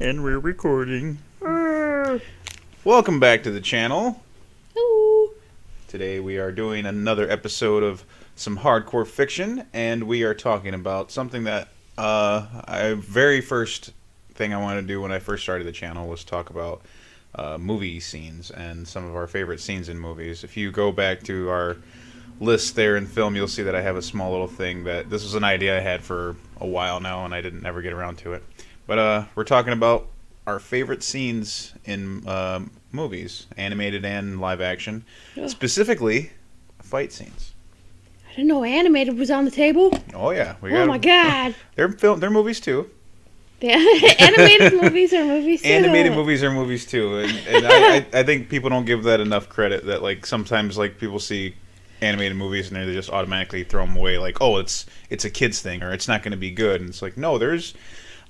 And we're recording. Welcome back to the channel. Hello. Today we are doing another episode of some hardcore fiction, and we are talking about something that very first thing I wanted to do when I first started the channel was talk about movie scenes and some of our favorite scenes in movies. If you go back to our list there in film, you'll see that I have a small little thing that this was an idea I had for a while now, and I didn't ever get around to it. But we're talking about our favorite scenes in movies, animated and live action, specifically fight scenes. I didn't know animated was on the table. Oh yeah, oh my god, they're movies too. Animated movies are movies too. Animated movies are movies too, and I think people don't give that enough credit. That like sometimes like people see animated movies and they just automatically throw them away, like, oh, it's a kid's thing or it's not going to be good. And it's like, no, there's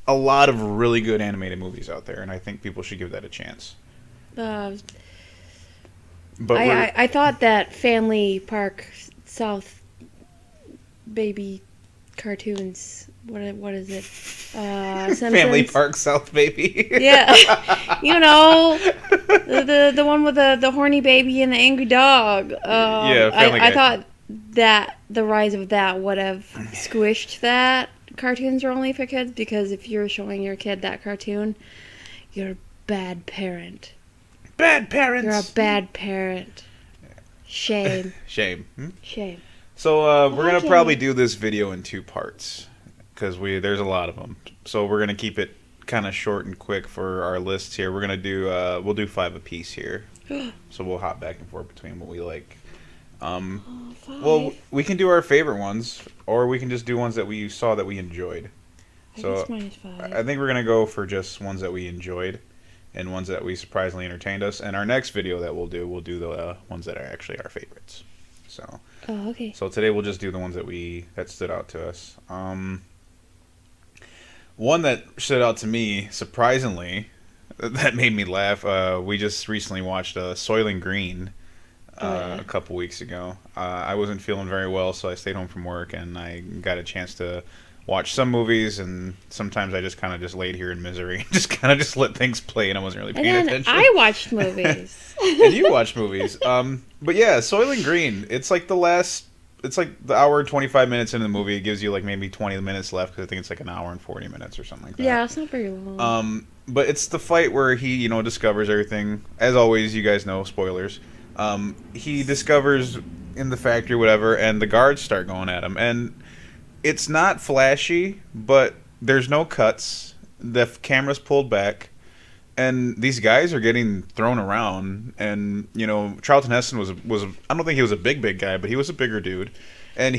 a lot of really good animated movies out there, and I think people should give that a chance. But I thought that Family Park South Baby cartoons. What is it? Family Park South Baby. Yeah, you know, the one with the horny baby and the angry dog. Yeah, Family Guy. I thought that the rise of that would have squished that cartoons are only for kids, because if you're showing your kid that cartoon, you're a bad parent. Bad parents. You're a bad parent. Shame. Shame. Shame. So we're gonna probably do this video in two parts, because there's a lot of them. So we're gonna keep it kind of short and quick for our lists here. We're gonna do we'll do 5 apiece here. So we'll hop back and forth between what we like. Well, we can do our favorite ones, or we can just do ones that we saw that we enjoyed. So mine is 5. I think we're gonna go for just ones that we enjoyed, and ones that we surprisingly entertained us. And our next video that we'll do the ones that are actually our favorites. So. Oh, okay. So today we'll just do the ones that stood out to us. One that stood out to me, surprisingly, that made me laugh. We just recently watched Soylent Green a couple weeks ago. I wasn't feeling very well, so I stayed home from work, and I got a chance to watch some movies, and sometimes I just kind of just laid here in misery, just let things play, and I wasn't really paying attention. I watched movies. And you watched movies. But yeah, Soylent Green. It's like the hour and 25 minutes into the movie. It gives you like maybe 20 minutes left, because I think it's like an hour and 40 minutes or something like that. Yeah, it's not very long. But it's the fight where he, discovers everything. As always, you guys know, spoilers. He discovers in the factory, whatever, and the guards start going at him. And it's not flashy, but there's no cuts. The camera's pulled back. And these guys are getting thrown around, and Charlton Heston was I don't think he was a big guy, but he was a bigger dude, and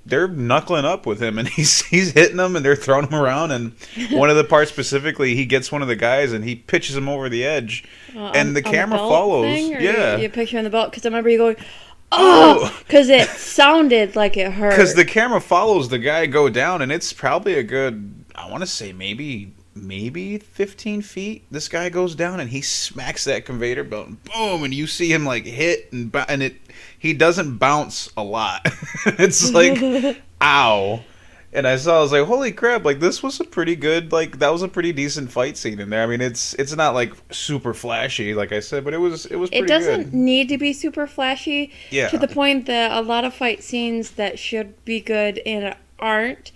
they're knuckling up with him, and he's hitting them, and they're throwing him around, and one of the parts specifically, he gets one of the guys and he pitches him over the edge, and the camera follows. Yeah, you picture in the belt, because I remember you going, oh, because it sounded like it hurt. Because the camera follows the guy go down, and it's probably a good, I want to say maybe 15 feet. This guy goes down and he smacks that conveyor belt, and boom, and you see him like hit and he doesn't bounce a lot. It's like ow. And I was like, holy crap, like this was a pretty good, like that was a pretty decent fight scene in there. I mean, it's not like super flashy, like I said, but it was pretty good. It doesn't need to be super flashy, yeah, to the point that a lot of fight scenes that should be good and aren't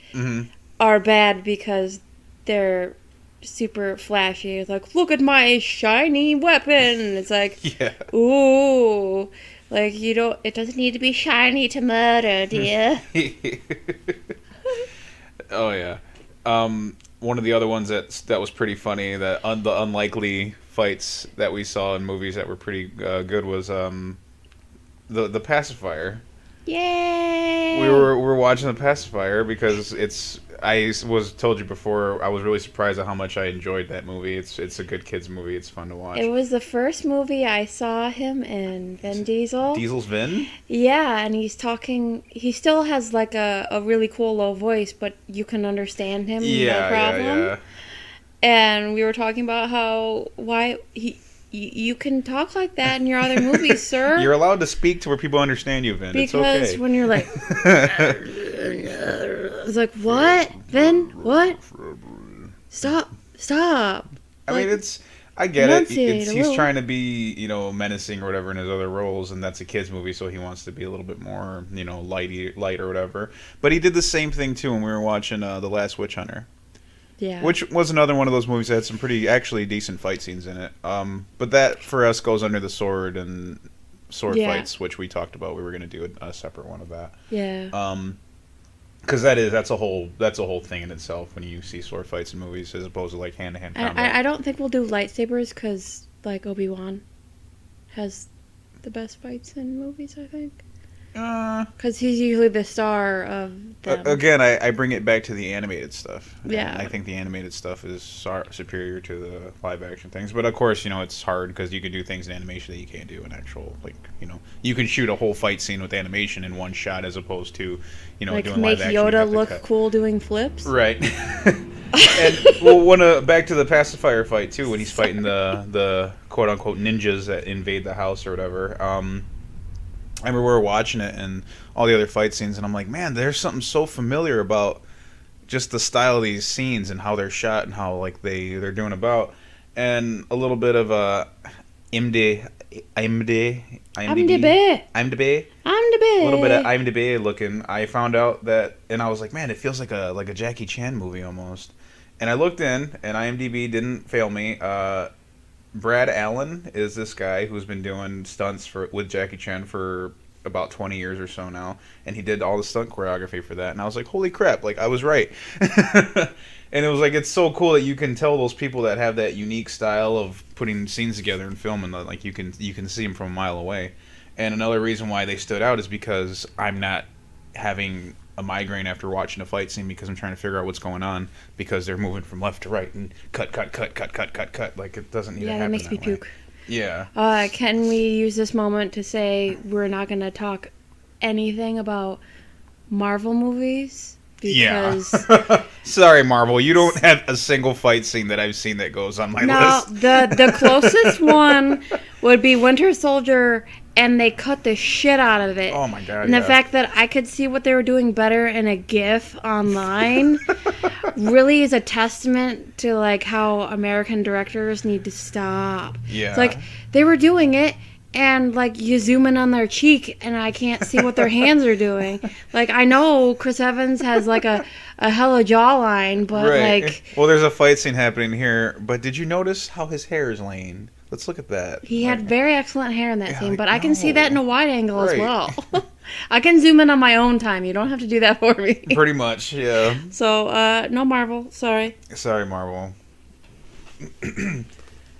are bad because they're super flashy. It's like, look at my shiny weapon. It's like, yeah, ooh, like it doesn't need to be shiny to murder, dear. Oh yeah. One of the other ones that was pretty funny, that the unlikely fights that we saw in movies that were pretty good was the Pacifier. Yay! We were watching the Pacifier because I told you before, I was really surprised at how much I enjoyed that movie. It's a good kids movie. It's fun to watch. It was the first movie I saw him in, Vin Diesel. Diesel's Vin? Yeah, and he's talking. He still has like a really cool low voice, but you can understand him. No problem. Yeah. And we were talking about you can talk like that in your other movies, sir. You're allowed to speak to where people understand you, Vin. Because it's okay. When you're like, it's like, what, Vin? What? Stop! I mean, I get it. He's trying to be, menacing or whatever in his other roles, and that's a kids movie, so he wants to be a little bit more, light or whatever. But he did the same thing too when we were watching The Last Witch Hunter. Yeah. Which was another one of those movies that had some pretty actually decent fight scenes in it. But that for us goes under the sword fights, which we talked about. We were going to do a separate one of that. Yeah. Because that's a whole thing in itself when you see sword fights in movies as opposed to like hand-to-hand combat. I don't think we'll do lightsabers because like Obi-Wan has the best fights in movies, I think. Because he's usually the star of them. Again, I bring it back to the animated stuff. Yeah. I think the animated stuff is superior to the live-action things. But, of course, it's hard because you can do things in animation that you can't do in actual, you can shoot a whole fight scene with animation in one shot as opposed to, doing live-action. Like make Yoda look cool doing flips? Right. And, back to the pacifier fight, too, when he's fighting the quote-unquote ninjas that invade the house or whatever. I remember we were watching it and all the other fight scenes, and I'm like, man, there's something so familiar about just the style of these scenes and how they're shot and how like they're doing about, and a little bit of a IMDb, a little bit of IMDb looking. I found out that, and I was like, man, it feels like a Jackie Chan movie almost. And I looked in, and IMDb didn't fail me. Brad Allen is this guy who's been doing stunts with Jackie Chan for about 20 years or so now, and he did all the stunt choreography for that, and I was like, holy crap, like I was right. And it was like, it's so cool that you can tell those people that have that unique style of putting scenes together and filming that, like you can see them from a mile away. And another reason why they stood out is because I'm not having a migraine after watching a fight scene because I'm trying to figure out what's going on because they're moving from left to right and cut. Like, it doesn't need to happen. Yeah, that makes me way. puke. Yeah. Can we use this moment to say we're not going to talk anything about Marvel movies? Because sorry, Marvel, you don't have a single fight scene that I've seen that goes on my list. No, the closest one would be Winter Soldier, and they cut the shit out of it. Oh my god! And the fact that I could see what they were doing better in a GIF online really is a testament to like how American directors need to stop. Yeah, it's like they were doing it. And, like, you zoom in on their cheek, and I can't see what their hands are doing. Like, I know Chris Evans has, like, a hella jawline, but, like... Well, there's a fight scene happening here, but did you notice how his hair is laying? Let's look at that. He had very excellent hair in that scene, but I can see that in a wide angle as well. I can zoom in on my own time. You don't have to do that for me. Pretty much, yeah. So, no Marvel. Sorry. Sorry, Marvel.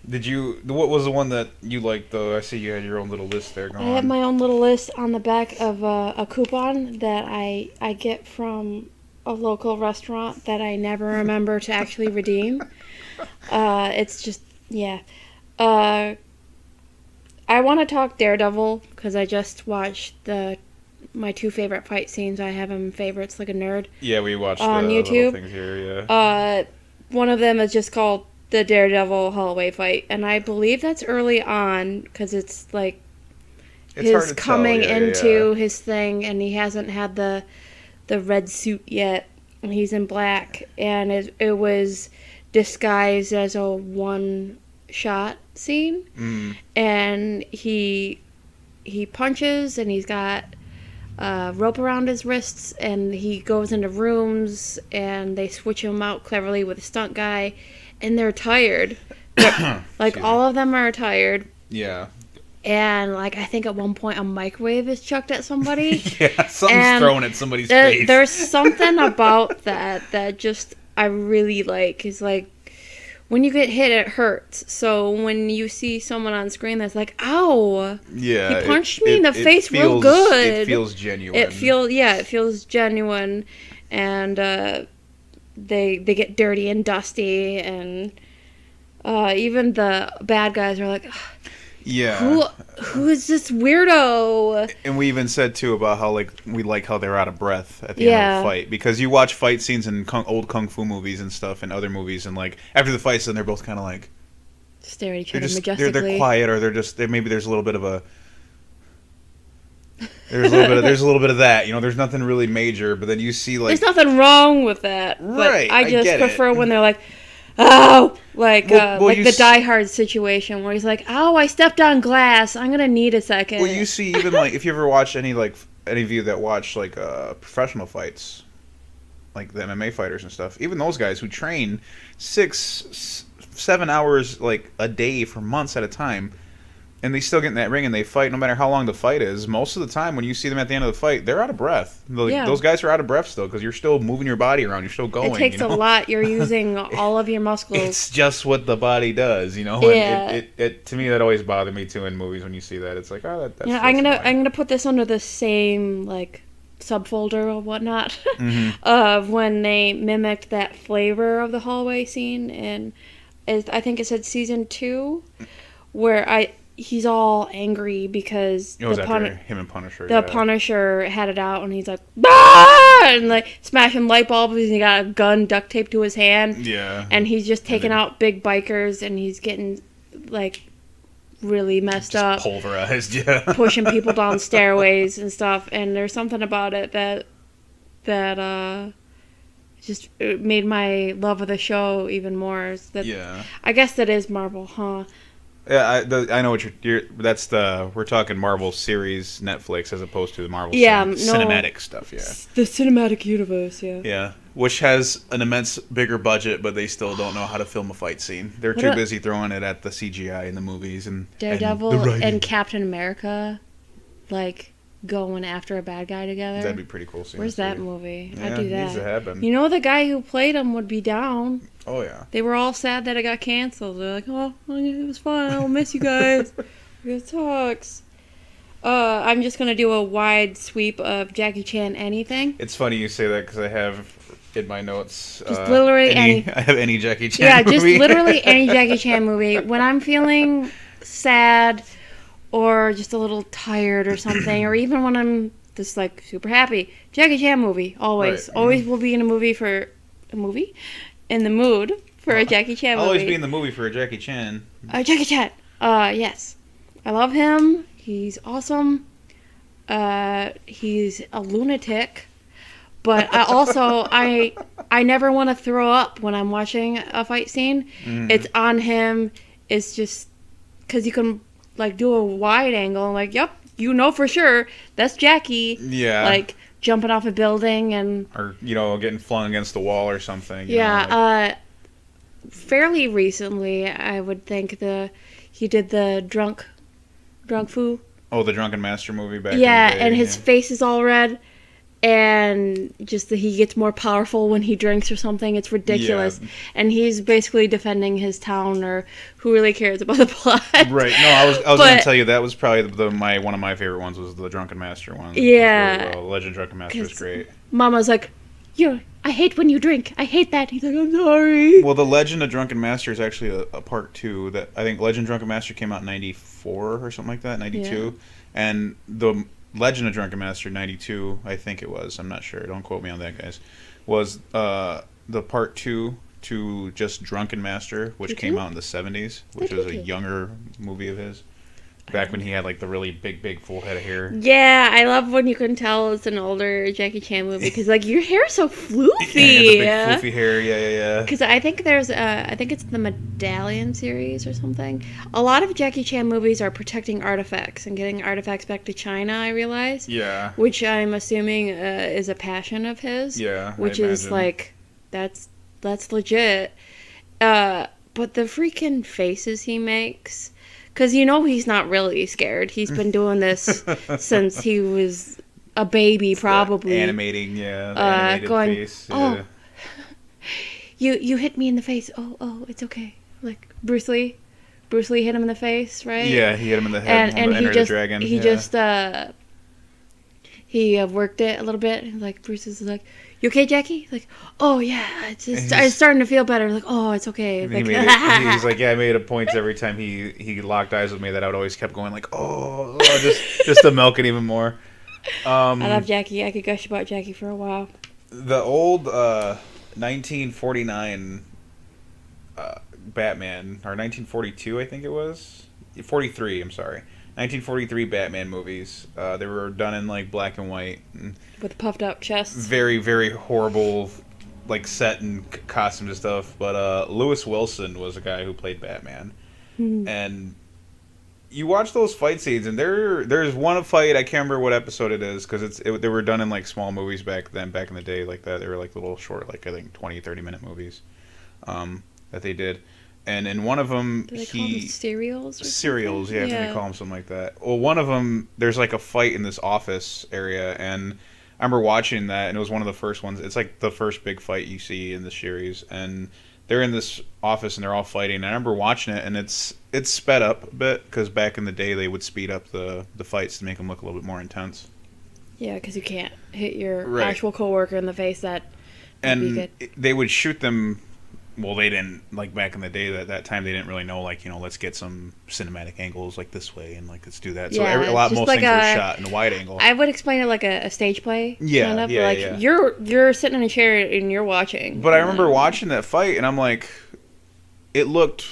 What was the one that you liked, though? I see you had your own little list there going on. I have my own little list on the back of a coupon that I get from a local restaurant that I never remember to actually redeem. It's just, yeah. I want to talk Daredevil, because I just watched my two favorite fight scenes. I have them favorites like a nerd. Yeah, we watched on the YouTube. Little things here, yeah. One of them is just called the Daredevil hallway fight, and I believe that's early on because it's like his coming into his thing, and he hasn't had the red suit yet, and he's in black, and it was disguised as a one-shot scene, and he punches, and he's got rope around his wrists, and he goes into rooms, and they switch him out cleverly with a stunt guy. And they're tired. Like, all of them are tired. Yeah. And, like, I think at one point a microwave is chucked at somebody. Yeah, something's thrown at somebody's face. There's something about that just I really like. It's like, when you get hit, it hurts. So when you see someone on screen that's like, ow. Yeah. He punched me in the face real good. It feels genuine. It feels genuine. And, they get dirty and dusty, and even the bad guys are like, yeah, who is this weirdo? And we even said too about how we like how they're out of breath at the end of the fight, because you watch fight scenes in old kung fu movies and stuff and other movies, and like after the fight scene they're both kind of like stare at each other majestically. They're quiet, or maybe there's a little bit of a there's a little bit of that, there's nothing really major, but then you see like there's nothing wrong with that, but right, I just prefer when they're like, oh, like you the Die Hard situation where he's like, oh, I stepped on glass. I'm gonna need a second. Well, you see, even like if you ever watch any of you that watch like professional fights, like the MMA fighters and stuff, even those guys who train 6-7 hours like a day for months at a time, and they still get in that ring and they fight no matter how long the fight is. Most of the time when you see them at the end of the fight, they're out of breath. Those guys are out of breath still because you're still moving your body around. You're still going. It takes a lot. You're using all of your muscles. It's just what the body does, you know. Yeah. And it to me that always bothered me too in movies when you see that. It's like, oh, that's. I'm gonna put this under the same like subfolder or whatnot of when they mimicked that flavor of the hallway scene, and I think it said season 2, where he's all angry because it was after him and Punisher. The Punisher had it out, and he's like, bah! And like smashing light bulbs, and he got a gun duct taped to his hand. Yeah. And he's just taking out big bikers, and he's getting like really messed up, pulverized, yeah, pushing people down stairways and stuff. And there's something about it that just it made my love of the show even more. I guess that is Marvel, huh? Yeah, I know what you're. We're talking Marvel series Netflix as opposed to the Marvel cinematic stuff. Yeah, the cinematic universe. Yeah. Yeah, which has an immense bigger budget, but they still don't know how to film a fight scene. They're too busy throwing it at the CGI in the movies and Daredevil and Captain America, like going after a bad guy together. That'd be pretty cool. Where's that movie? Yeah, I'd do that. Needs to happen. You know, the guy who played him would be down. Oh yeah. They were all sad that it got canceled. They're like, oh, it was fun. I'll miss you guys. It sucks. I'm just gonna do a wide sweep of Jackie Chan anything. It's funny you say that because I have in my notes. Just literally I have any Jackie Chan. movie. Just literally any Jackie Chan movie. When I'm feeling sad or just a little tired or something, or even when I'm just like super happy, Jackie Chan movie always. Right. Always will be in in the mood for a Jackie Chan movie. Always be in the movie for a Jackie Chan. Jackie Chan. Yes. I love him. He's awesome. He's a lunatic. But I never want to throw up when I'm watching a fight scene. Mm. It's on him. It's just because you can like do a wide angle and like, yep, you know for sure that's Jackie. Yeah. Like jumping off a building or getting flung against the wall or something. Fairly recently, I would think he did the drunk foo. Oh, the Drunken Master movie back. Yeah, in the day, and his face is all red, and just that he gets more powerful when he drinks or something. It's ridiculous. Yeah. And he's basically defending his town, or who really cares about the plot? Right. No, I was going to tell you that was probably one of my favorite ones was the Drunken Master one. Yeah. Really Legend Drunken Master was great. Mama's like, I hate when you drink. I hate that. He's like, I'm sorry. Well, the Legend of Drunken Master is actually a part 2 that I think Legend Drunken Master came out in 94 or something like that, 92. Yeah. And the Legend of Drunken Master 92, I think it was. I'm not sure. Don't quote me on that, guys. Was the part 2 to just Drunken Master, which came out in the 70s, which was a younger movie of his. Back when he had like the really big full head of hair. Yeah, I love when you can tell it's an older Jackie Chan movie because like your hair's so floofy. Yeah, the big floofy hair. Yeah. Because I think I think it's the Medallion series or something. A lot of Jackie Chan movies are protecting artifacts and getting artifacts back to China. I realize. Yeah. Which I'm assuming is a passion of his. Yeah. Which is like that's legit. But the freaking faces he makes. Because he's not really scared. He's been doing this since he was a baby, probably. Animating, yeah. The animated face. Oh, you hit me in the face. Oh, it's okay. Like Bruce Lee hit him in the face, right? Yeah, he hit him in the head. And he just, dragon. He worked it a little bit. And like Bruce is like, "You okay, Jackie?" Like, "Oh yeah, it's starting to feel better." Like, "Oh, it's okay." Like, he's like, "Yeah, I made a point every time he locked eyes with me that I would always kept going like, oh just to milk it even more." I love Jackie. I could gush about Jackie for a while. The old 1949 Batman, or 1942, I think it was 43. I'm sorry. 1943 Batman movies. They were done in like black and white. With puffed up chests. Very, very horrible like set and costumes and stuff. But Lewis Wilson was a guy who played Batman, and you watch those fight scenes, and there's one fight, I can't remember what episode it is, because they were done in like small movies back in the day like that. They were like little short, like I think 20-30 minute movies that they did. And in one of them, do they call them serials? Serials, yeah, I think they call them something like that. Well, one of them, there's like a fight in this office area, and I remember watching that, and it was one of the first ones. It's like the first big fight you see in the series, and they're in this office and they're all fighting. And I remember watching it, and it's sped up a bit, because back in the day they would speed up the fights to make them look a little bit more intense. Yeah, because you can't hit your actual coworker in the face. That would be good. They would shoot them. Well, they didn't, like back in the day, that time they didn't really know, like, let's get some cinematic angles like this way, and like let's do that. So most things were shot in a wide angle. I would explain it like a stage play. Yeah, kind of. yeah, like yeah. You're sitting in a chair and you're watching. But I remember watching that fight, and I'm like, it looked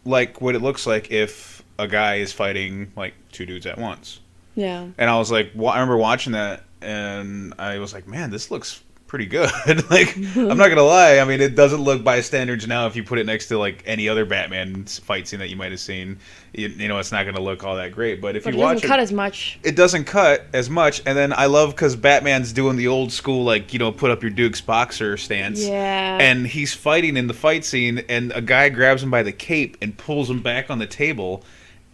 like what it looks like if a guy is fighting like two dudes at once. Yeah. And I was like, I remember watching that, and I was like, man, this looks pretty good. Like, I'm not gonna lie, I mean, it doesn't look by standards now. If you put it next to like any other Batman fight scene that you might have seen, you know, it's not gonna look all that great. But if you watch it, doesn't cut as much. It doesn't cut as much. And then I love, because Batman's doing the old school, like, put up your Duke's boxer stance. Yeah. And he's fighting in the fight scene, and a guy grabs him by the cape and pulls him back on the table.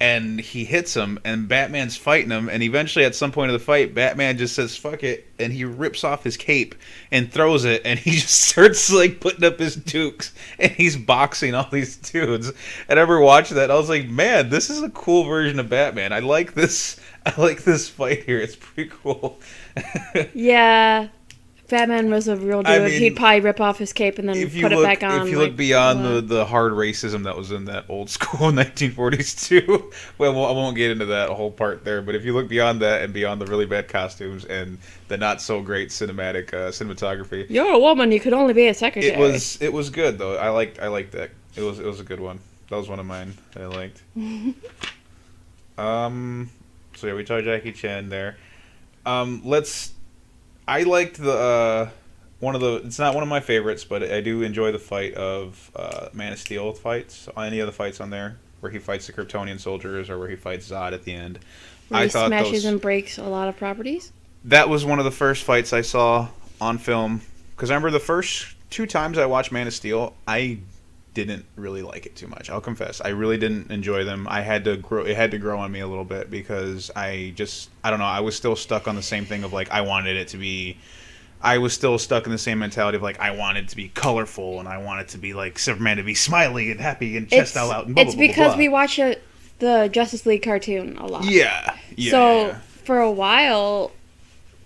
And he hits him, and Batman's fighting him, and eventually at some point of the fight, Batman just says, fuck it, and he rips off his cape and throws it, and he just starts, like, putting up his dukes, and he's boxing all these dudes. And I remember watching that, and I was like, man, this is a cool version of Batman. I like this fight here. It's pretty cool. Yeah. Batman was a real dude. I mean, he'd probably rip off his cape and then put it back on. If you look beyond the hard racism that was in that old school 1940s too, well, I won't get into that whole part there. But if you look beyond that and beyond the really bad costumes and the not so great cinematography, you're a woman. You could only be a secretary. It was good though. I liked that. It was a good one. That was one of mine that I liked. So yeah, we talked Jackie Chan there. I liked it's not one of my favorites, but I do enjoy the fight of Man of Steel fights. Any of the fights on there where he fights the Kryptonian soldiers or where he fights Zod at the end. Where he smashes and breaks a lot of properties. That was one of the first fights I saw on film, because I remember the first 2 times I watched Man of Steel, I didn't really like it too much. I'll confess, I really didn't enjoy them. It had to grow on me a little bit, because I don't know, I was still stuck on the same thing of like, I was still stuck in the same mentality of like, I wanted it to be colorful, and I want it to be like Superman to be smiley and happy and chest all out and blah, it's blah, blah, because blah. we watch the Justice League cartoon a lot. Yeah. So for a while,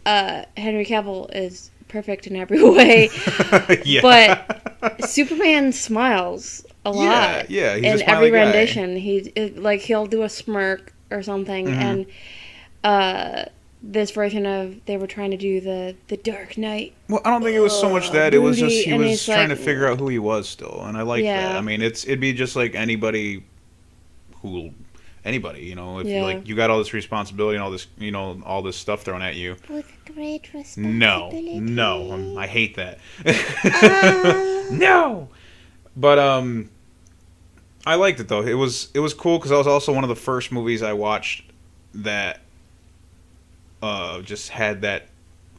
Henry Cavill is perfect in every way. Yeah. But Superman smiles a lot. Yeah, he's in a smiley every guy. rendition. He'll do a smirk or something, and this version of they were trying to do the Dark Knight. Well, I don't think it was so much that. It was just he was trying to figure out who he was still, and I like that. I mean, it'd be just like anybody, if you got all this responsibility and all this, all this stuff thrown at you. With great responsibility. No, I hate that. No, but I liked it though. It was cool, because that was also one of the first movies I watched that just had that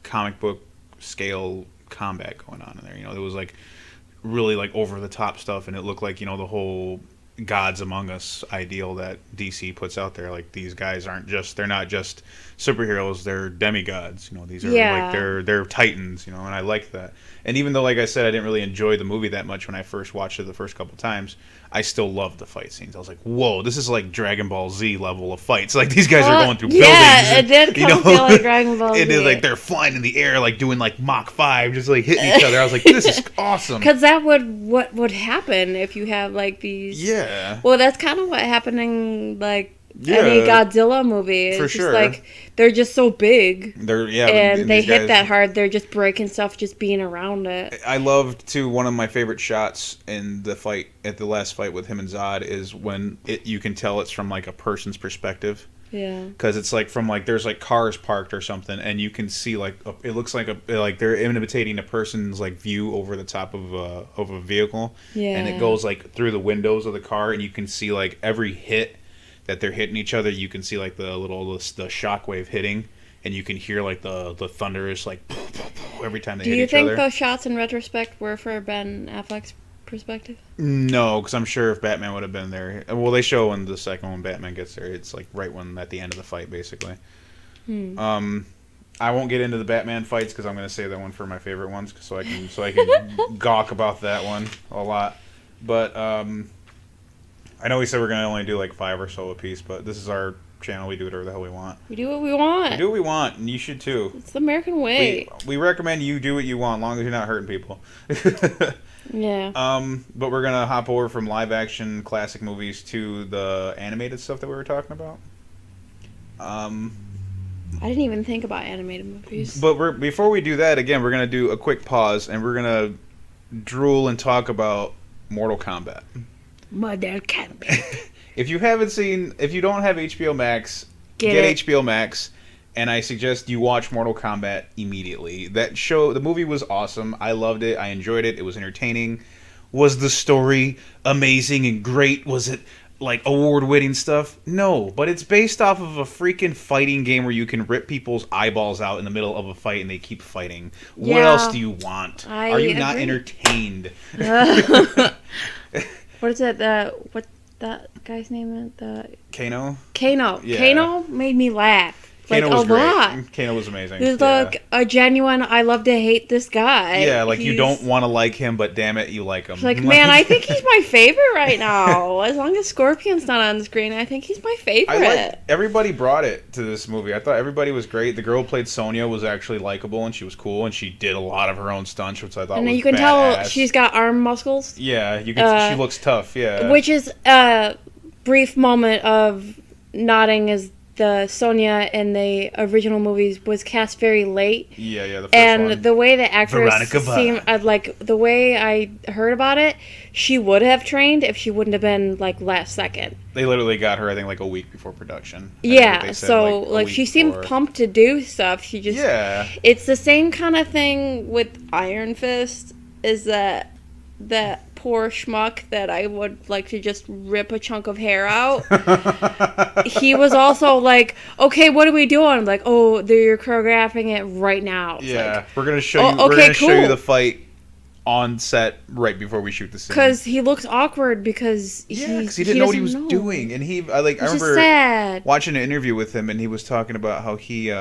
comic book scale combat going on in there. It was like really like over the top stuff, and it looked like the whole Gods Among Us ideal that DC puts out there. Like, these guys they're not just superheroes, they're demigods. These are like they're titans. And I liked that. And even though, like I said, I didn't really enjoy the movie that much when I first watched it the first couple times, I still loved the fight scenes. I was like, whoa, this is like Dragon Ball Z level of fights. Like, these guys are going through buildings. Yeah, it did kind of feel like Dragon Ball Z. It is like they're flying in the air, like doing like Mach 5, just like hitting each other. I was like, this is awesome. Because what would happen if you have like these... Yeah. Well, that's kind of what happened in like any Godzilla movie. It's for just sure. Like, they're just so big. And they hit that hard. They're just breaking stuff, just being around it. I loved too. One of my favorite shots in the fight, at the last fight with him and Zod, is when you can tell it's from like a person's perspective. Yeah. Because it's like from like there's like cars parked or something, and you can see like it looks like like they're imitating a person's like view over the top of a vehicle, Yeah. and it goes like through the windows of the car, and you can see like every hit that they're hitting each other. You can see like the shockwave hitting, and you can hear like the thunderous like every time they hit each other. Do you think those shots in retrospect were for Ben Affleck's perspective? No, because I'm sure if Batman would have been there, well, they show in the second one Batman gets there. It's like right when at the end of the fight, basically. I won't get into the Batman fights because I'm going to save that one for my favorite ones, so I can gawk about that one a lot. But I know we said we're going to only do like 5 or so a piece, but this is our channel. We do whatever the hell we want. We do what we want. We do what we want, and you should too. It's the American way. We recommend you do what you want, as long as you're not hurting people. Yeah. But we're gonna hop over from live action classic movies to the animated stuff that we were talking about. I didn't even think about animated movies. But before we do that, again, we're gonna do a quick pause, and we're gonna drool and talk about Mortal Kombat. Mortal Kombat. If you don't have HBO Max, Get HBO Max. And I suggest you watch Mortal Kombat immediately. The movie was awesome. I loved it. I enjoyed it. It was entertaining. Was the story amazing and great? Was it like award-winning stuff? No, but it's based off of a freaking fighting game where you can rip people's eyeballs out in the middle of a fight and they keep fighting. What else do you want? Are you not entertained? What is it? What that guy's name is? Kano? Kano. Yeah. Kano made me laugh. Kano like was a great. lot. Kano was amazing. He was like a genuine, I love to hate this guy. Yeah, like you don't want to like him, but damn it, you like him. Like, man, I think he's my favorite right now. As long as Scorpion's not on the screen, I think he's my favorite. Everybody brought it to this movie. I thought everybody was great. The girl who played Sonya was actually likable, and she was cool, and she did a lot of her own stunts, which I thought was And you can tell she's got arm muscles. Yeah, you can. She looks tough. Yeah, which is a brief moment of nodding as the Sonya in the original movies was cast very late. Yeah, the first and one. The way the actress seemed, like the way I heard about it, she would have trained if she wouldn't have been like last second. They literally got her, I think, like a week before production. Yeah, so like she seemed pumped to do stuff. She just It's the same kind of thing with Iron Fist. Is that poor schmuck that I would like to just rip a chunk of hair out. He was also like, okay, what are we doing? I'm like, oh, you're choreographing it right now. It's like, we're gonna show you. We're gonna show you the fight on set right before we shoot the scene. Because he looks awkward because he didn't know what he was doing, and I remember watching an interview with him, and he was talking about how he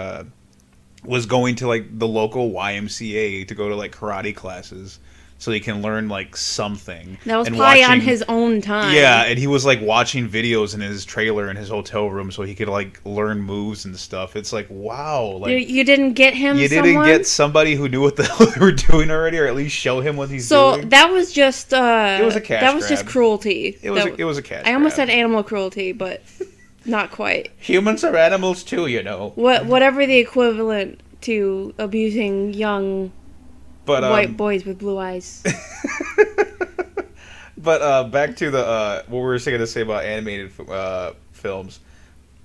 was going to like the local YMCA to go to like karate classes. So he can learn like something. That was probably on his own time. Yeah, and he was like watching videos in his trailer in his hotel room so he could like learn moves and stuff. It's like, wow, like you didn't get him. Didn't get somebody who knew what the hell they were doing already, or at least show him what he's doing. So that was just it was a cash that was grab. just cruelty. It was a cash. I almost said animal cruelty, but not quite. Humans are animals too, you know. Whatever the equivalent to abusing young. White boys with blue eyes. But back to the what we were going to say about animated films.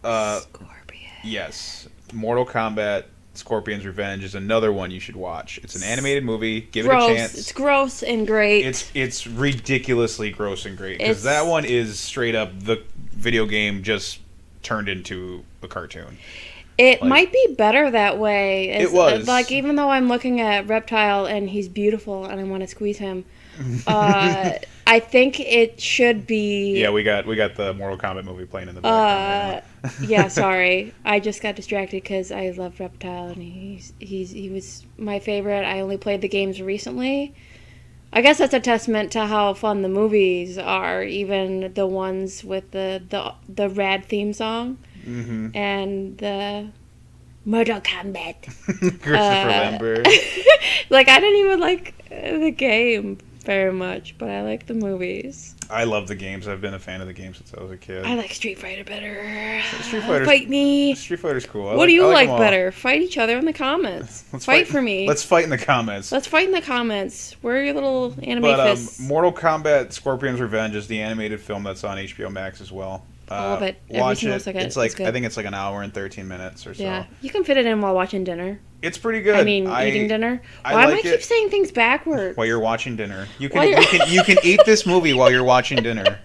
Scorpion. Yes, Mortal Kombat: Scorpion's Revenge is another one you should watch. It's an animated movie. Give it a chance. It's gross and great. It's ridiculously gross and great because that one is straight up the video game just turned into a cartoon. It might be better that way. It was. Like, even though I'm looking at Reptile and he's beautiful and I want to squeeze him, I think it should be... Yeah, we got the Mortal Kombat movie playing in the background. Yeah, sorry. I just got distracted because I love Reptile and he was my favorite. I only played the games recently. I guess that's a testament to how fun the movies are, even the ones with the rad theme song. Mm-hmm. And the Mortal Kombat. Christopher Lambert. Like, I didn't even like the game very much, but I like the movies. I love the games. I've been a fan of the game since I was a kid. I like Street Fighter better. Street Fighter. Fight me. Street Fighter's cool. What do you like better? Fight each other in the comments. Fight for me. Let's fight in the comments. Let's fight in the comments. Where are your little anime fists? Mortal Kombat: Scorpion's Revenge is the animated film that's on HBO Max as well. All of it. Every Watch single it. second. It's like good. I think it's like an hour and 13 minutes or so. Yeah, you can fit it in while watching dinner. It's pretty good. I mean, eating dinner. I Why like am I keep it. saying things backwards? While you're watching dinner, you can eat this movie while you're watching dinner.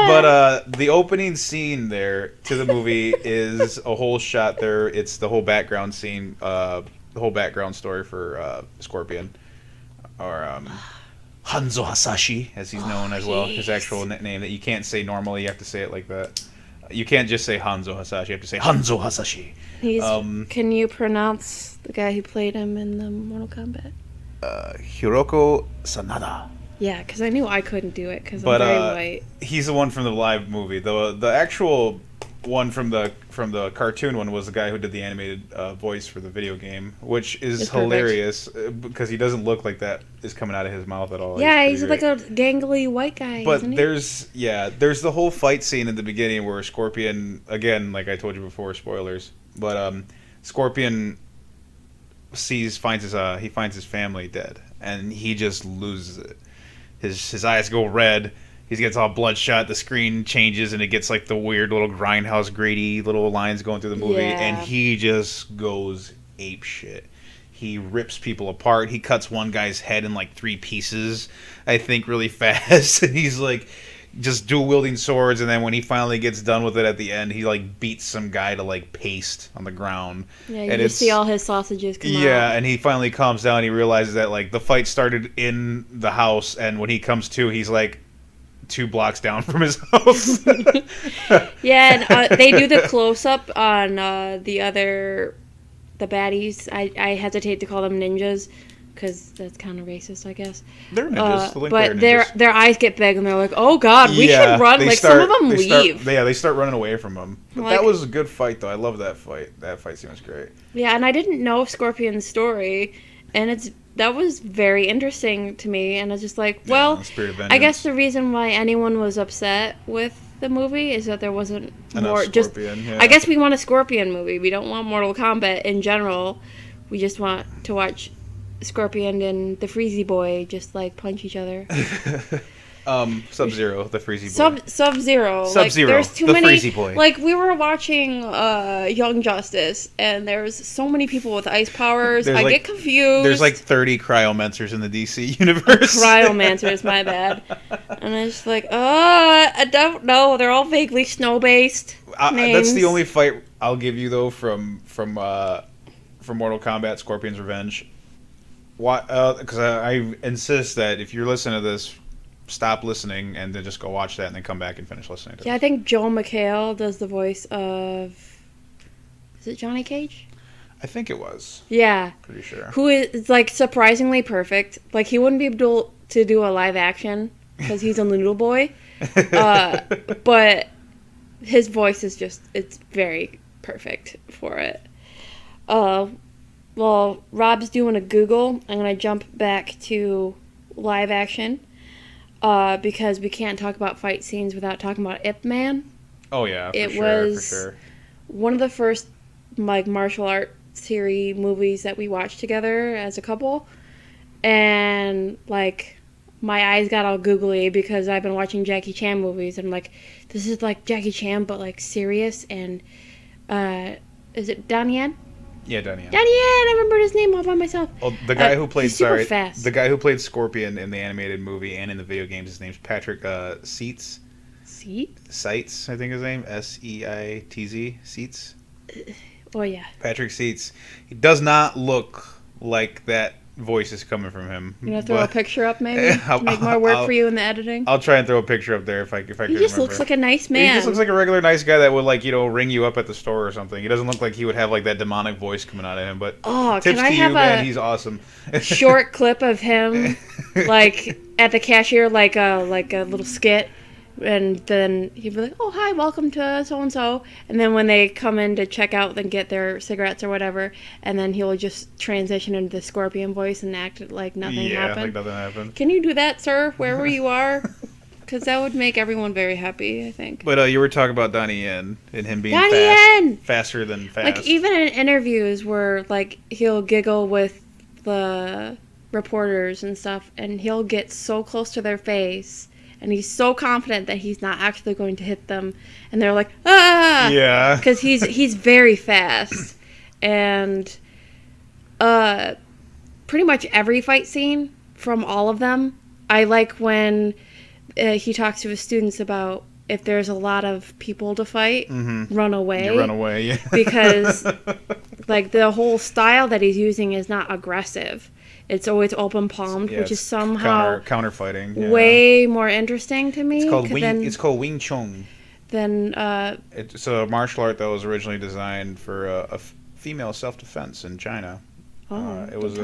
But the opening scene there to the movie is a whole shot there. It's the whole background scene, the whole background story for Scorpion, or Hanzo Hasashi, as he's known as well. His actual nickname that you can't say normally. You have to say it like that. You can't just say Hanzo Hasashi. You have to say Hanzo Hasashi. Can you pronounce the guy who played him in the Mortal Kombat? Hiroko Sanada. Yeah, because I knew I couldn't do it because I'm very white. He's the one from the live movie. The actual one from the cartoon one was the guy who did the animated voice for the video game, which is hilarious because he doesn't look like that is coming out of his mouth at all. Yeah, he's like a gangly white guy. But isn't he? there's the whole fight scene in the beginning where Scorpion, again, like I told you before, spoilers. But Scorpion finds his family dead, and he just loses it. His eyes go red. He gets all bloodshot. The screen changes, and it gets like the weird little Grindhouse Grady little lines going through the movie, and he just goes ape shit. He rips people apart. He cuts one guy's head in like 3 pieces, I think, really fast. And he's like just dual wielding swords, and then when he finally gets done with it at the end, he like beats some guy to like paste on the ground. Yeah, you just see all his sausages come out. Yeah, and he finally calms down. He realizes that like the fight started in the house, and when he comes to, he's like 2 blocks down from his house. Yeah, and they do the close up on the baddies. I hesitate to call them ninjas because that's kind of racist, I guess. They're ninjas. But their eyes get big and they're like, "Oh God, we should run!" Like some of them leave. They start running away from them. But that was a good fight, though. I love that fight. That fight scene was great. Yeah, and I didn't know Scorpion's story, and that was very interesting to me. And I was just like, well, I guess the reason why anyone was upset with the movie is that there wasn't more. I guess we want a Scorpion movie. We don't want Mortal Kombat in general. We just want to watch Scorpion and the Freezy Boy just like punch each other. Sub-Zero, the Freezy Boy. Sub-Zero. Sub-Zero, like, there's too the many, Freezy Boy. Like, we were watching Young Justice, and there's so many people with ice powers. I get confused. There's like 30 cryomancers in the DC universe. Cryomancers, my bad. And I was just like, I don't know. They're all vaguely snow-based names. That's the only fight I'll give you, though, from Mortal Kombat, Scorpion's Revenge. Because I insist that if you're listening to this, stop listening and then just go watch that and then come back and finish listening to it. Yeah, I think Joel McHale does the voice of... Is it Johnny Cage? I think it was. Yeah. Pretty sure. Who is, like, surprisingly perfect. Like, he wouldn't be able to do a live action because he's a noodle boy. But his voice is just... It's very perfect for it. Well, Rob's doing a Google. I'm going to jump back to live action because we can't talk about fight scenes without talking about Ip Man. Oh, yeah, for sure. One of the first like martial art series movies that we watched together as a couple. And, like, my eyes got all googly because I've been watching Jackie Chan movies. And I'm like, this is like Jackie Chan, but, like, serious. And, is it Donnie Yen? Yeah, Donnie Yen. Donnie Yen, I remembered his name all by myself. Well, the guy who played fast. The guy who played Scorpion in the animated movie and in the video games, his name's Patrick Seitz. Seitz, I think his name. Seitz. Seitz. Oh yeah. Patrick Seitz. He does not look like that voice is coming from him. You gonna throw a picture up maybe to make more work for you in the editing? I'll try and throw a picture up there if I can remember. He just looks like a nice man. He just looks like a regular nice guy that would like ring you up at the store or something. He doesn't look like he would have like that demonic voice coming out of him. But tips can I to have you, man, he's awesome. Short clip of him like at the cashier, like a little skit. And then he'd be like, "Oh, hi, welcome to so-and-so." And then when they come in to check out and get their cigarettes or whatever, and then he'll just transition into the Scorpion voice and act like nothing happened. Yeah, like nothing happened. Can you do that, sir, wherever you are? Because that would make everyone very happy, I think. But you were talking about Donnie Yen and him being faster than fast. Like, even in interviews where, like, he'll giggle with the reporters and stuff, and he'll get so close to their face and he's so confident that he's not actually going to hit them, and they're like, ah! Yeah. Because he's very fast. And pretty much every fight scene from all of them, I like when he talks to his students about if there's a lot of people to fight, run away. You run away, yeah. Because, like, the whole style that he's using is not aggressive. It's always open palmed, which is somehow counter fighting. Yeah. Way more interesting to me. It's called Wing Chun. It's a martial art that was originally designed for a female self-defense in China. It was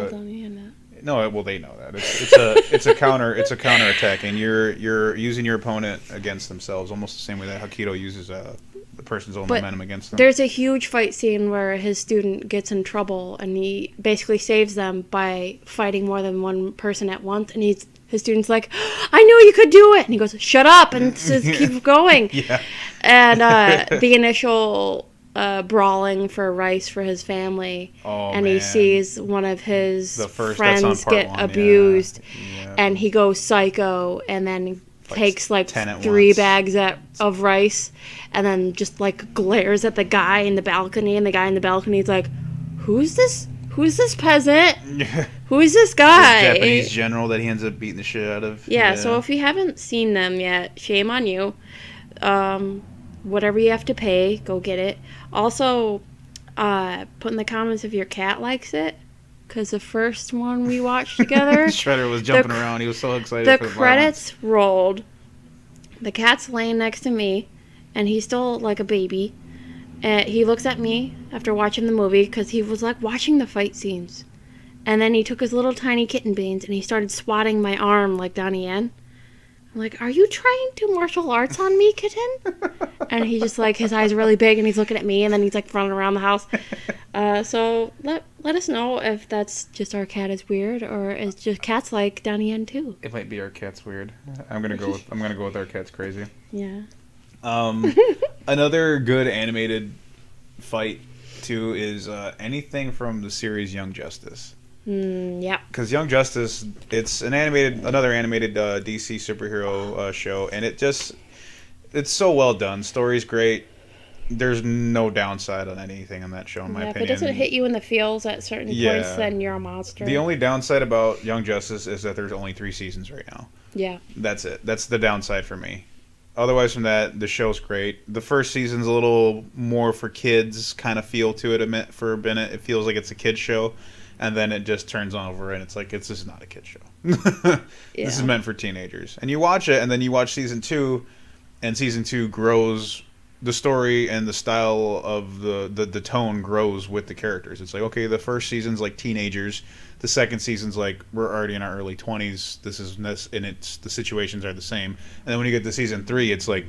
No, well, they know that it's a counter attack, and you're using your opponent against themselves, almost the same way that Hapkido uses the person's own momentum against them. There's a huge fight scene where his student gets in trouble, and he basically saves them by fighting more than one person at once, and his student's like, I knew you could do it, and he goes, shut up, and just keep going. Yeah. And the initial brawling for rice for his family, he sees one of his friends get abused, and he goes psycho, and then takes like 3 bags of rice, and then just like glares at the guy in the balcony, and the guy in the balcony is like, who's this peasant? Who is this guy? This Japanese general that he ends up beating the shit out of. Yeah, so if you haven't seen them yet, shame on you. Whatever you have to pay, go get it. Also, put in the comments if your cat likes it, because the first one we watched together, Shredder was jumping around. He was so excited. The credits rolled. The cat's laying next to me, and he's still like a baby. And he looks at me after watching the movie because he was like watching the fight scenes, and then he took his little tiny kitten beans and he started swatting my arm like Donnie Yen. I'm like, are you trying to martial arts on me, kitten? And he just like, his eyes are really big, and he's looking at me, and then he's like running around the house. So let us know if that's just our cat is weird, or is just cats like Donnie Yen too. It might be our cat's weird. I'm gonna go with our cat's crazy. Yeah. Another good animated fight too is anything from the series Young Justice. Yeah. Because Young Justice, it's another animated DC superhero show, and it's so well done. Story's great. There's no downside on anything on that show, in my opinion. If it doesn't hit you in the feels at certain points, then you're a monster. The only downside about Young Justice is that there's only 3 seasons right now. Yeah. That's it. That's the downside for me. Otherwise, from that, the show's great. The first season's a little more for kids kind of feel to it for a minute. It feels like it's a kid's show. And then it just turns over, and it's like, this is not a kid's show. This is meant for teenagers. And you watch it, and then you watch season 2, and season 2 grows. The story and the style of the tone grows with the characters. It's like, okay, the first season's like teenagers. The second season's like, we're already in our early 20s. And the situations are the same. And then when you get to season 3, it's like,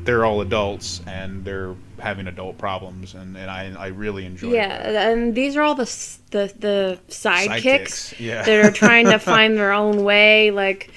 they're all adults and they're having adult problems, and I really enjoy that. Yeah, and these are all the sidekicks that are trying to find their own way. Like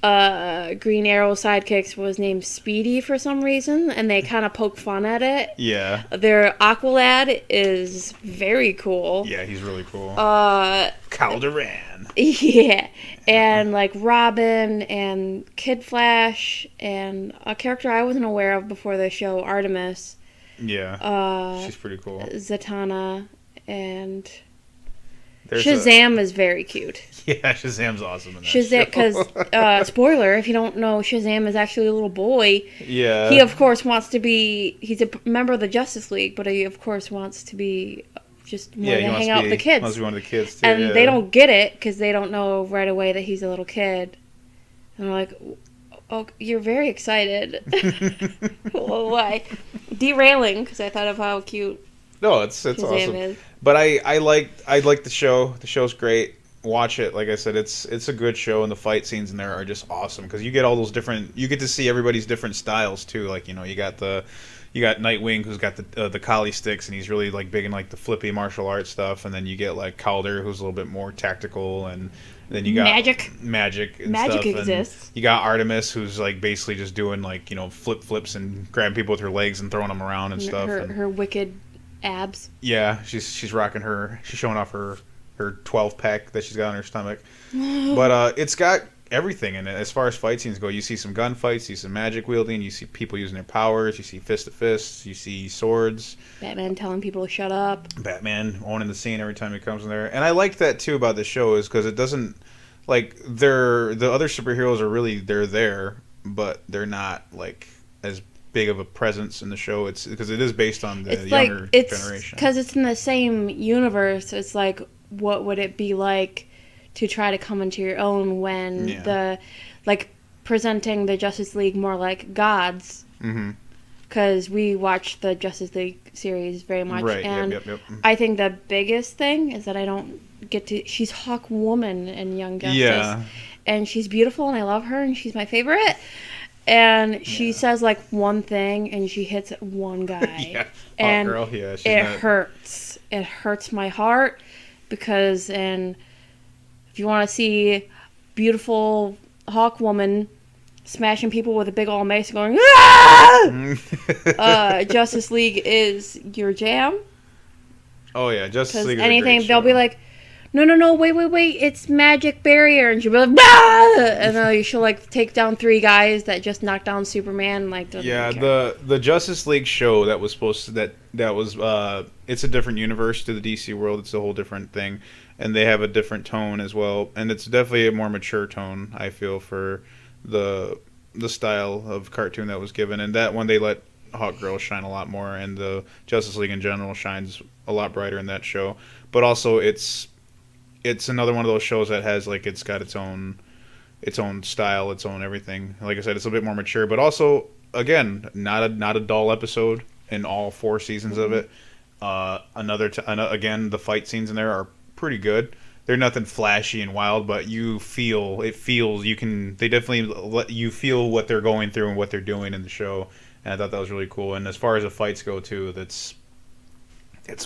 Green Arrow sidekicks was named Speedy for some reason, and they kind of poke fun at it. Yeah. Their Aqualad is very cool. Yeah, he's really cool. Calderan. Yeah, and like Robin and Kid Flash and a character I wasn't aware of before the show, Artemis. Yeah, she's pretty cool. Zatanna and Shazam is very cute. Yeah, Shazam's awesome in that Shazam, because spoiler, if you don't know, Shazam is actually a little boy. Yeah. He of course wants to be. He's a member of the Justice League, but he of course wants to be. Just want to hang out with the kids. Wants to be one of the kids too. And they don't get it because they don't know right away that he's a little kid. And I'm like, oh, you're very excited. Why? Derailing because I thought of how cute. No, it's awesome. Is. But I like the show. The show's great. Watch it. Like I said, it's a good show, and the fight scenes in there are just awesome because you get all those different. You get to see everybody's different styles too. Like, you know, you got Nightwing, who's got the collie sticks, and he's really like big in like the flippy martial arts stuff. And then you get like Calder, who's a little bit more tactical, and then you got Magic and Magic stuff. exists. And you got Artemis, who's like basically just doing like, you know, flips and grabbing people with her legs and throwing them around and stuff. Her wicked abs. Yeah, she's rocking she's showing off her 12-pack that she's got on her stomach. But it's got everything in it. As far as fight scenes go, you see some gunfights, you see some magic wielding, you see people using their powers, you see fist to fists, you see swords. Batman telling people to shut up. Batman owning the scene every time he comes in there. And I like that too about the show is because it doesn't, like, the other superheroes are really, they're there, but they're not, like, as big of a presence in the show. It's because it is based on the younger generation. Because it's in the same universe. It's like, what would it be like to try to come into your own when presenting the Justice League more like gods? Mm-hmm. Because we watched the Justice League series very much. Right, and yep. I think the biggest thing is that I don't get to... She's Hawk Woman in Young Justice. Yeah. And she's beautiful, and I love her, and she's my favorite. And she says, like, one thing, and she hits one guy. Yeah, and girl. Yeah, it hurts. It hurts my heart, because, and if you want to see beautiful Hawk Woman smashing people with a big old mace going, ah! Justice League is your jam. Oh, yeah, Justice League is anything, a great they'll show. be like, no, wait, it's magic barrier. And she'll be like, bah! And then she'll, like, take down 3 guys that just knocked down Superman. Like, yeah, the Justice League show that was supposed to, that was, it's a different universe to the DC world. It's a whole different thing. And they have a different tone as well. And it's definitely a more mature tone, I feel, for the style of cartoon that was given. And that one, they let Hawkgirl shine a lot more. And the Justice League in general shines a lot brighter in that show. But also, it's another one of those shows that has, like, it's got its own style, its own everything. Like I said, it's a bit more mature, but also, again, not a dull episode in all 4 seasons of it. Again, the fight scenes in there are pretty good. They're nothing flashy and wild, but they definitely let you feel what they're going through and what they're doing in the show. And I thought that was really cool. And as far as the fights go too, it's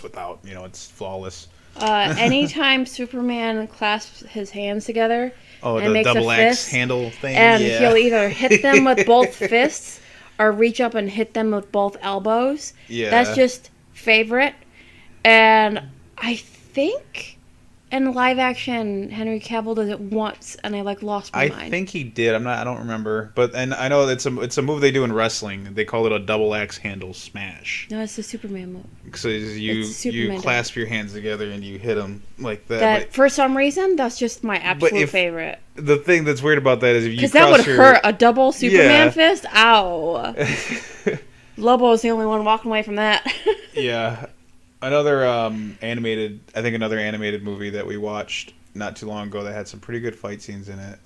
without, it's flawless. Anytime Superman clasps his hands together and the makes double a axe fist, handle thing, and he'll either hit them with both fists or reach up and hit them with both elbows. Yeah, that's just favorite. And I think in live action, Henry Cavill does it once, and I lost my mind. I think he did. I don't remember, and I know it's a move they do in wrestling. They call it a double axe handle smash. No, it's the Superman move. So you clasp your hands together and you hit them like that. For some reason, that's just my absolute favorite. The thing that's weird about that is if you because that would hurt a double Superman fist. Ow! Lobo's the only one walking away from that. Yeah. Another animated movie that we watched not too long ago that had some pretty good fight scenes in it.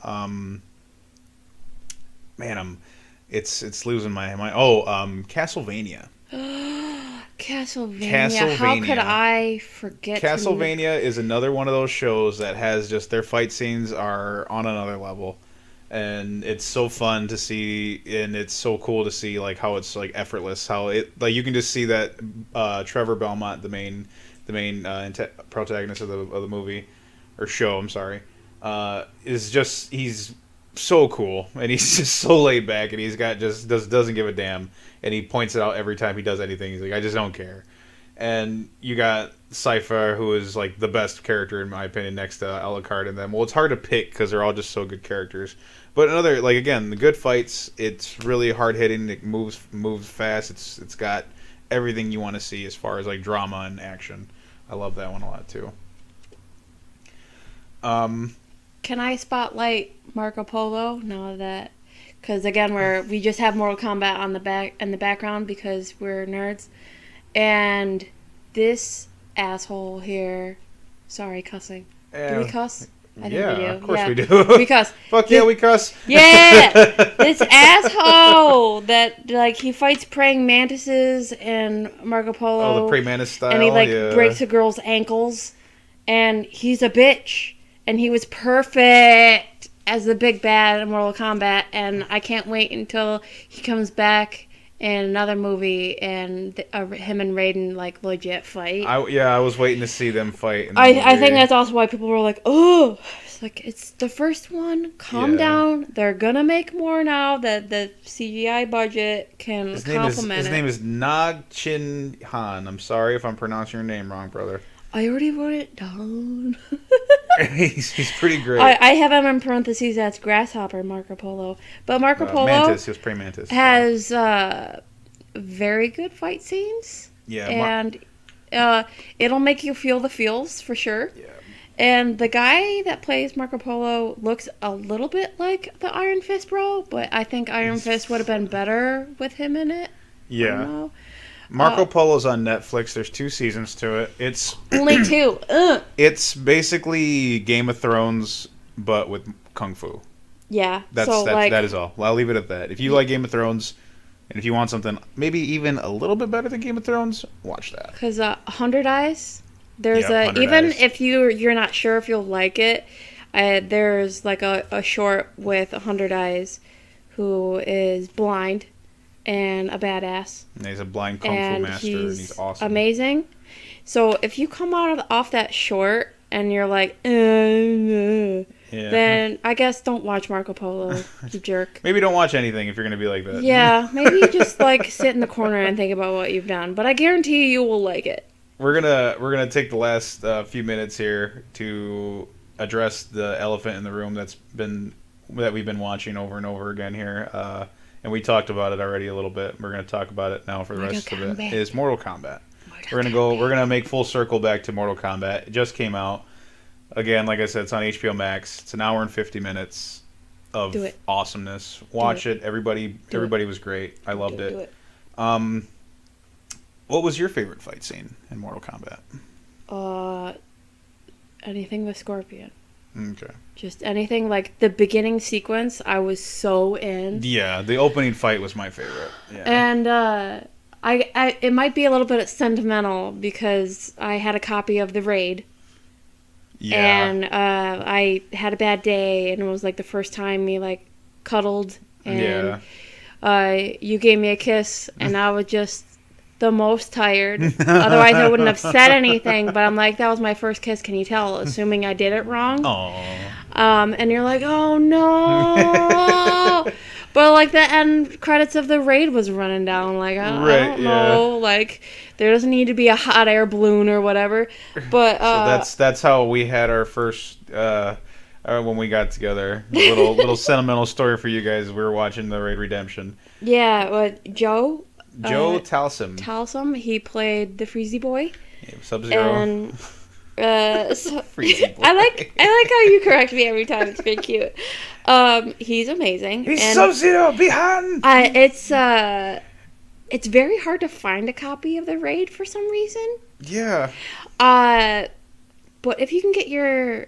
It's losing my mind. Castlevania. Castlevania. How could I forget? Castlevania is another one of those shows that has just their fight scenes are on another level. And it's so fun to see, and it's so cool to see how it's effortless. How it you can just see that Trevor Belmont, the main protagonist of the movie or show. I'm sorry, he's so cool, and he's just so laid back, and he's got doesn't give a damn, and he points it out every time he does anything. He's like, I just don't care. And you got Cypher, who is the best character in my opinion, next to Alucard and them. Well, it's hard to pick because they're all just so good characters. But another again, the good fights. It's really hard hitting. It moves fast. It's got everything you want to see as far as drama and action. I love that one a lot too. Can I spotlight Marco Polo now that? Because again, we just have Mortal Kombat in the background because we're nerds. And this asshole here, sorry, cussing. Do we cuss? I think we do. Of course we do. We cuss. Fuck yeah, we cuss. Yeah, this asshole that he fights praying mantises and Marco Polo. Oh, the praying mantis style. And he breaks a girl's ankles, and he's a bitch. And he was perfect as the big bad in Mortal Kombat, and I can't wait until he comes back in another movie and him and Raiden legit fight. I was waiting to see them fight. I think that's also why people were like, oh, it's the first one. Calm down. They're gonna make more now that the CGI budget can complement it. His name is Nag Chin Han. I'm sorry if I'm pronouncing your name wrong, brother. I already wrote it down. He's pretty great. I have him in parentheses as Grasshopper Marco Polo. But Marco Polo Mantis, he was praying Mantis. has very good fight scenes. Yeah. And it'll make you feel the feels for sure. Yeah. And the guy that plays Marco Polo looks a little bit like the Iron Fist bro, but I think Iron Fist would have been better with him in it. Yeah. Marco Polo's on Netflix. There's 2 seasons to it. It's only 2. It's basically Game of Thrones, but with kung fu. Yeah. That is all. I'll leave it at that. If you like Game of Thrones, and if you want something maybe even a little bit better than Game of Thrones, watch that. Because 100 Eyes, there's 100 even Eyes. if you're not sure if you'll like it, there's like a short with 100 Eyes, who is blind and a badass. And he's a blind kung fu master, and he's awesome. Amazing. So if you come off that short and you're like, then I guess don't watch Marco Polo, you jerk. Maybe don't watch anything if you're gonna be like that. Yeah, maybe just like sit in the corner and think about what you've done. But I guarantee you will like it. We're gonna take the last few minutes here to address the elephant in the room that we've been watching over and over again here. And we talked about it already a little bit. We're going to talk about it now for the rest of it. Is Mortal Kombat. We're going to make full circle back to Mortal Kombat. It just came out. Again, like I said, it's on HBO Max. It's an hour and 50 minutes of awesomeness. Watch it. Everybody was great. I loved it. Do it. What was your favorite fight scene in Mortal Kombat? Anything with Scorpion. Okay. Just anything like the beginning sequence, I was so in. Yeah, the opening fight was my favorite. Yeah. And I it might be a little bit sentimental because I had a copy of The Raid. Yeah. And I had a bad day, and it was like the first time we like cuddled, and you gave me a kiss, and I was just the most tired. Otherwise, I wouldn't have said anything. But I'm like, that was my first kiss. Can you tell? Assuming I did it wrong. And you're like, oh no. But like the end credits of The Raid was running down. Like I don't know. Like there doesn't need to be a hot air balloon or whatever. But so that's how we had our first when we got together. A little sentimental story for you guys. We were watching The Raid Redemption. Yeah, Joe Talsum. Talsum. He played the Freezy Boy. Yeah, Sub-Zero. And Freezy Boy. I like how you correct me every time. It's very cute. He's amazing. He's Sub-Zero behind. It's very hard to find a copy of The Raid for some reason. Yeah. But if you can get your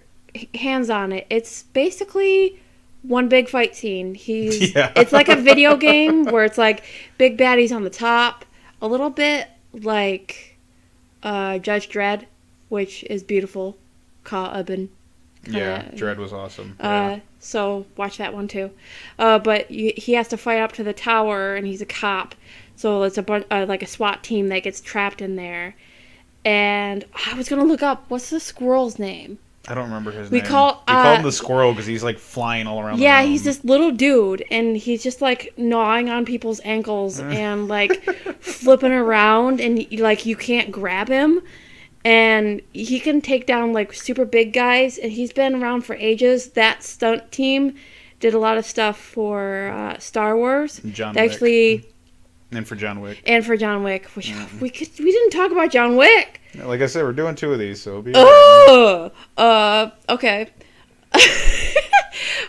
hands on it, it's basically one big fight scene. It's like a video game where it's like big baddies on the top, a little bit like Judge Dredd, which is beautiful. Ka Ubin. Yeah, Dredd was awesome. So watch that one too. But he has to fight up to the tower, and he's a cop. So it's like a SWAT team that gets trapped in there. And I was gonna look up what's the squirrel's name. I don't remember his name. We call him the squirrel because he's like flying all around. Yeah, he's this little dude, and he's just like gnawing on people's ankles and like flipping around, and like you can't grab him. And he can take down like super big guys, and he's been around for ages. That stunt team did a lot of stuff for Star Wars. John Wick. Actually, and for John Wick. And for John Wick, which we didn't talk about John Wick. Like I said, we're doing 2 of these, so it'll be okay.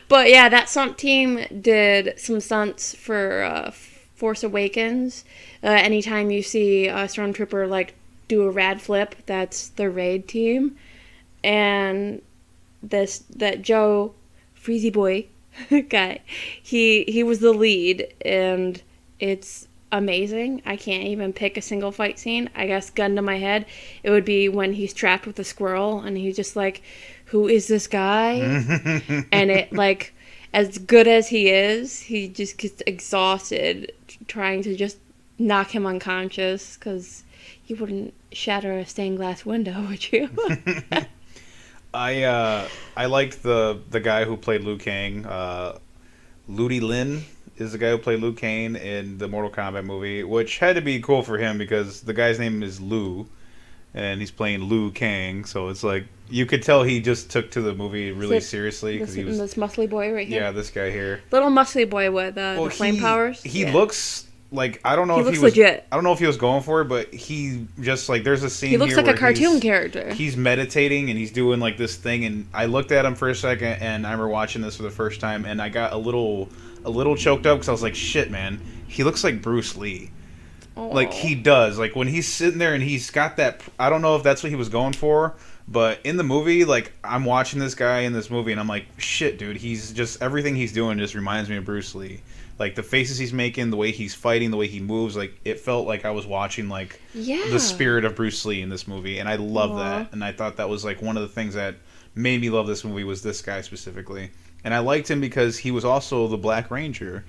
But yeah, that stunt team did some stunts for Force Awakens. Anytime you see a stormtrooper like do a rad flip, that's the Raid team. And that Joe Freezy Boy guy, he was the lead, and it's amazing. I can't even pick a single fight scene. I guess gun to my head, it would be when he's trapped with a squirrel and he's just like, who is this guy? And it like, as good as he is, he just gets exhausted trying to just knock him unconscious, because you wouldn't shatter a stained glass window, would you? I liked the guy who played Liu Kang. Ludi Lin is the guy who played Liu Kang in the Mortal Kombat movie, which had to be cool for him because the guy's name is Liu, and he's playing Liu Kang. So it's like you could tell he just took to the movie really seriously because he was this muscly boy right here. Yeah, this guy here, little muscly boy with the flame powers. He looks like I don't know he if looks he was legit. I don't know if he was going for it, but he just like there's a scene. He looks here like a where cartoon character. He's meditating and he's doing like this thing, and I looked at him for a second, and I remember watching this for the first time, and I got a little choked up because I was like, shit, man, he looks like Bruce Lee. Aww. Like he does. Like when he's sitting there and he's got that. I don't know if that's what he was going for, but in the movie, like I'm watching this guy in this movie and I'm like, shit, dude. He's just everything he's doing just reminds me of Bruce Lee. Like the faces he's making, the way he's fighting, the way he moves. Like it felt like I was watching like the spirit of Bruce Lee in this movie, and I love that. And I thought that was like one of the things that made me love this movie was this guy specifically. And I liked him because he was also the Black Ranger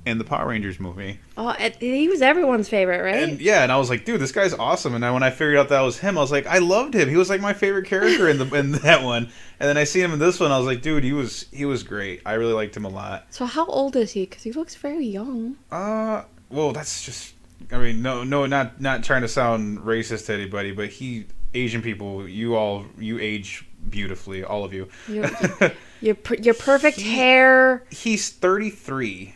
in the Power Rangers movie. Oh, he was everyone's favorite, right? And yeah, and I was like, dude, this guy's awesome. And when I figured out that was him, I was like, I loved him. He was like my favorite character in that one. And then I see him in this one, I was like, dude, he was great. I really liked him a lot. So how old is he? Because he looks very young. Well, that's just. I mean, no, not trying to sound racist to anybody, but Asian people, you age beautifully, all of you. Your perfect hair. He's 33.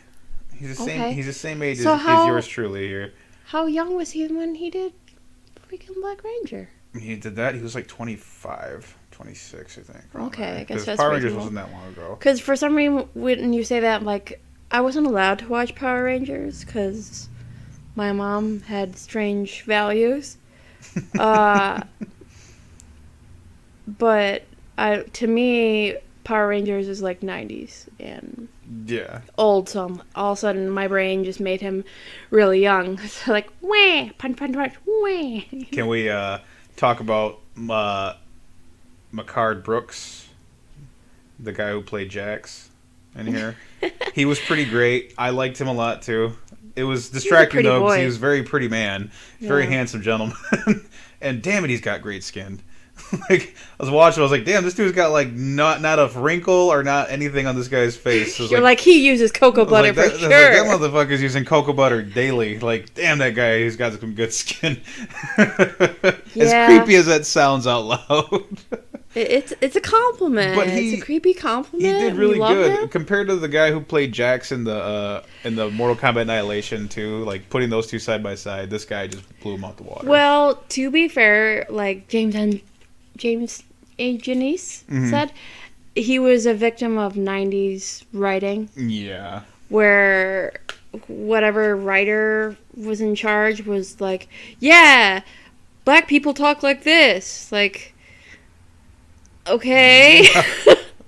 He's the same age as yours truly here. How young was he when he did freaking Black Ranger? He did that. He was like 25, 26, I think. Okay, I guess that's Power reasonable. Rangers wasn't that long ago. Because for some reason, when you say that, like, I wasn't allowed to watch Power Rangers because my mom had strange values. But to me, Power Rangers is like 90s and old, so all of a sudden my brain just made him really young. So like, wah, punch, punch, punch, wah. Can we talk about McCard Brooks, the guy who played Jax in here? He was pretty great. I liked him a lot too. It was distracting though because he was a very pretty man, very handsome gentleman, and damn it, he's got great skin. Like I was watching, I was like, damn, this dude's got like not a wrinkle or not anything on this guy's face. You're like he uses cocoa butter for sure. That motherfucker's using cocoa butter daily. Like, damn, that guy, he's got some good skin. As creepy as that sounds out loud. It's a compliment. But it's a creepy compliment. He did really good compared to the guy who played Jax in the Mortal Kombat Annihilation too. Like putting those two side by side, this guy just blew him out the water. Well, to be fair, like James A. Janice said, he was a victim of 90s writing. Yeah. Where whatever writer was in charge was like, yeah, black people talk like this. Like, okay.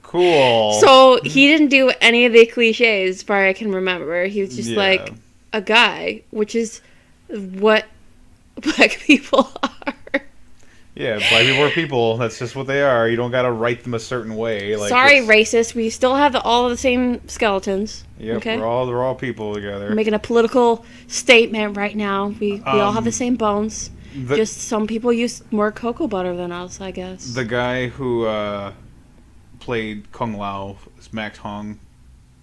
Cool. So he didn't do any of the cliches, as far as I can remember. He was just like a guy, which is what black people are. Yeah, black people are people. That's just what they are. You don't gotta write them a certain way. Like sorry, racist. We still have all the same skeletons. Yep, okay? we're all people together. We're making a political statement right now. We all have the same bones. Just some people use more cocoa butter than us, I guess. The guy who played Kung Lao, Max Hong,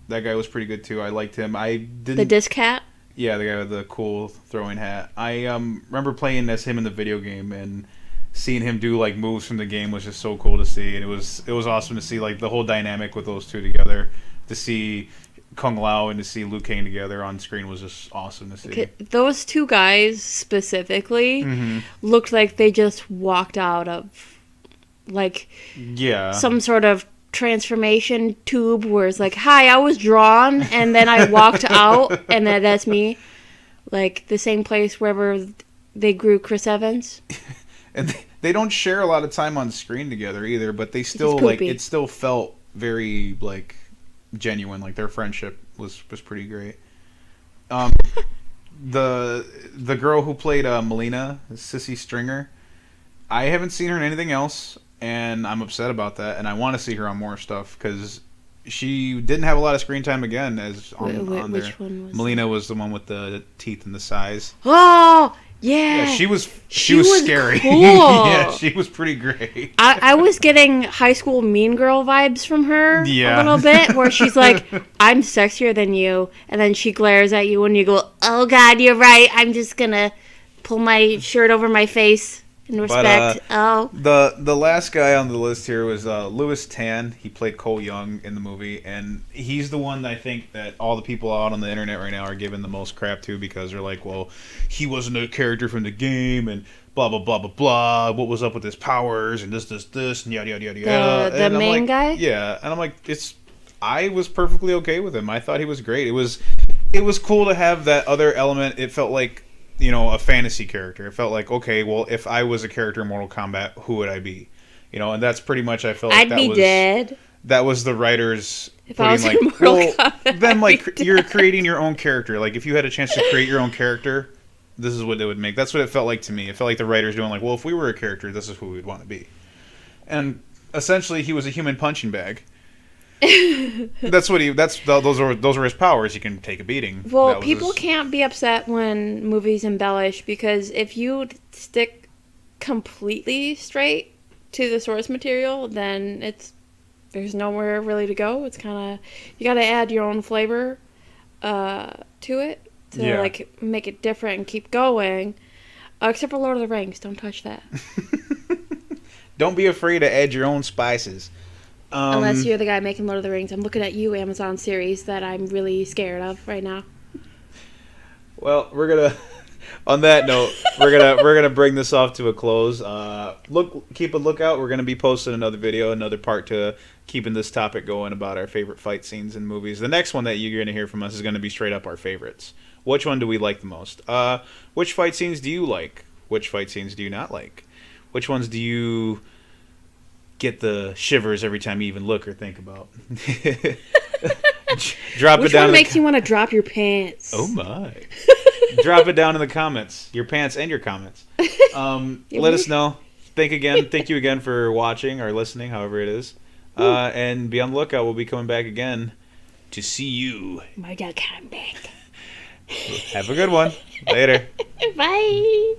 that guy was pretty good too. I liked him. I didn't. The disc hat? Yeah, the guy with the cool throwing hat. I remember playing as him in the video game, and seeing him do like moves from the game was just so cool to see, and it was awesome to see like the whole dynamic with those two together. To see Kung Lao and to see Liu Kang together on screen was just awesome to see. Okay, those two guys specifically looked like they just walked out of like some sort of transformation tube where it's like, hi, I was drawn and then I walked out and that's me. Like the same place wherever they grew Chris Evans. And they don't share a lot of time on screen together either, but they still like it still felt very like genuine. Like their friendship was pretty great. The girl who played Melina, Sissy Stringer, I haven't seen her in anything else, and I'm upset about that. And I want to see her on more stuff because she didn't have a lot of screen time again. On there. Which one was Melina was the one with the teeth and the size. Oh. Yeah, she was scary. Cool. Yeah, she was pretty great. I was getting High School Mean Girl vibes from her a little bit, where she's like, I'm sexier than you, and then she glares at you and you go, oh God, you're right, I'm just gonna pull my shirt over my face. In respect, the last guy on the list here was Louis Tan. He played Cole Young in the movie, and he's the one that I think that all the people out on the internet right now are giving the most crap to, because they're like, well, he wasn't a character from the game, and blah blah blah blah blah. What was up with his powers, and this and yada yada yada yada. The main guy. Yeah, and I'm like, I was perfectly okay with him. I thought he was great. It was cool to have that other element. It felt like, a fantasy character. It felt like, okay, well, if I was a character in Mortal Kombat, who would I be? And that's pretty much, I felt like I'd be dead. That was the writers if I was in Mortal Kombat, then like you're creating your own character. Like if you had a chance to create your own character, this is what they would make. That's what it felt like to me. It felt like the writers doing like, well, if we were a character, this is who we'd want to be. And essentially, he was a human punching bag. Those were his powers. He can take a beating. Well, people can't be upset when movies embellish, because if you stick completely straight to the source material, then there's nowhere really to go. It's kind of, you got to add your own flavor to it to like make it different and keep going. Except for Lord of the Rings, don't touch that. Don't be afraid to add your own spices. Unless you're the guy making Lord of the Rings. I'm looking at you, Amazon series, that I'm really scared of right now. Well, on that note, we're gonna bring this off to a close. Keep a lookout. We're gonna be posting another video, another part to keeping this topic going about our favorite fight scenes in movies. The next one that you're gonna hear from us is gonna be straight up our favorites. Which one do we like the most? Which fight scenes do you like? Which fight scenes do you not like? Which ones do you get the shivers every time you even look or think about? Which one makes you want to drop your pants? Oh my. Drop it down in the comments. Your pants and your comments. Let us know. Thank you again for watching or listening, however it is. And be on the lookout. We'll be coming back again to see you. My God, come back. Have a good one. Later. Bye.